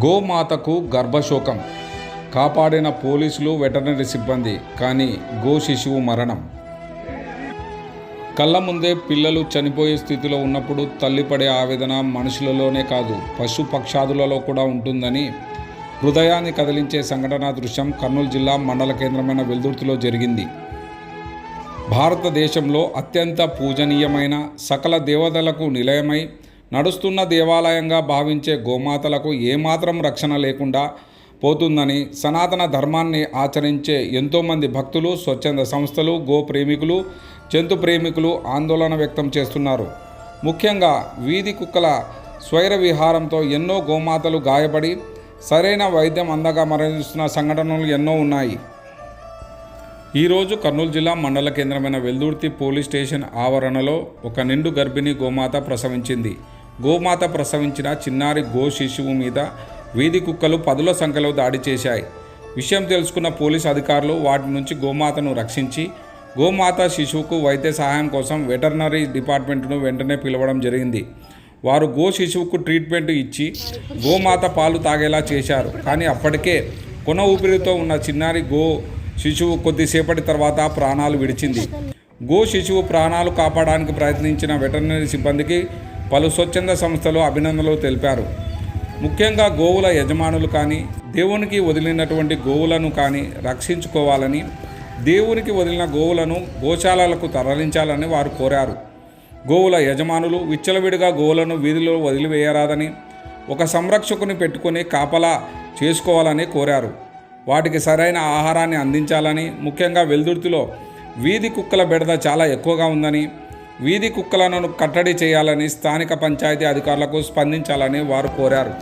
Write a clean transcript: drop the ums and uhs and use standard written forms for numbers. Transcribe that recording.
గోమాతకు గర్భశోకం, కాపాడిన పోలీసులు, వెటర్నరీ సిబ్బంది. కానీ గో శిశువు మరణం. కళ్ళ ముందే పిల్లలు చనిపోయే స్థితిలో ఉన్నప్పుడు తల్లి పడే ఆవేదన మనుషులలోనే కాదు, పశు పక్షాదులలో కూడా ఉంటుందని హృదయాన్ని కదిలించే సంఘటనా దృశ్యం కర్నూలు జిల్లా మండల కేంద్రమైన వెల్దుర్తిలో జరిగింది. భారతదేశంలో అత్యంత పూజనీయమైన, సకల దేవతలకు నిలయమై నడుస్తున్న దేవాలయంగా భావించే గోమాతలకు ఏమాత్రం రక్షణ లేకుండా పోతుందని సనాతన ధర్మాన్ని ఆచరించే ఎంతోమంది భక్తులు, స్వచ్ఛంద సంస్థలు, గో ప్రేమికులు, జంతు ప్రేమికులు ఆందోళన వ్యక్తం చేస్తున్నారు. ముఖ్యంగా వీధి కుక్కల స్వైర విహారంతో ఎన్నో గోమాతలు గాయపడి సరైన వైద్యం అందగా మరణిస్తున్న సంఘటనలు ఎన్నో ఉన్నాయి. ఈరోజు కర్నూలు జిల్లా మండల కేంద్రమైన వెల్దుర్తి పోలీస్ స్టేషన్ ఆవరణలో ఒక నిండు గర్భిణీ గోమాత ప్రసవించింది. గోమాత ప్రసవించిన చిన్నారి గో శిశువు మీద వీధి కుక్కలు పదుల సంఖ్యలో దాడి చేశాయి. విషయం తెలుసుకున్న పోలీస్ అధికారులు వాటి నుంచి గోమాతను రక్షించి గోమాత శిశువుకు వైద్య సహాయం కోసం వెటర్నరీ డిపార్ట్మెంట్ను వెంటనే పిలవడం జరిగింది. వారు గో శిశువుకు ట్రీట్మెంట్ ఇచ్చి గోమాత పాలు తాగేలా చేశారు. కానీ అప్పటికే కొన ఊపిరితో ఉన్న చిన్నారి గో శిశువు కొద్దిసేపటి తర్వాత ప్రాణాలు విడిచింది. గో శిశువు ప్రాణాలు కాపాడడానికి ప్రయత్నించిన వెటర్నరీ సిబ్బందికి పలు స్వచ్ఛంద సంస్థలు అభినందనలు తెలిపారు. ముఖ్యంగా గోవుల యజమానులు కానీ, దేవునికి వదిలినటువంటి గోవులను కానీ రక్షించుకోవాలని, దేవునికి వదిలిన గోవులను గోశాలలకు తరలించాలని వారు కోరారు. గోవుల యజమానులు విచ్చలవిడిగా గోవులను వీధిలో వదిలివేయరాదని, ఒక సంరక్షకుని పెట్టుకొని కాపలా చేసుకోవాలని కోరారు. వాటికి సరైన ఆహారాన్ని అందించాలని, ముఖ్యంగా వెల్దుర్తిలో వీధి కుక్కల బెడద చాలా ఎక్కువగా ఉందని, వీధి కుక్కలను కట్టడి చేయాలని స్థానిక పంచాయతీ అధికారులకు స్పందించాలని వారు కోరారు.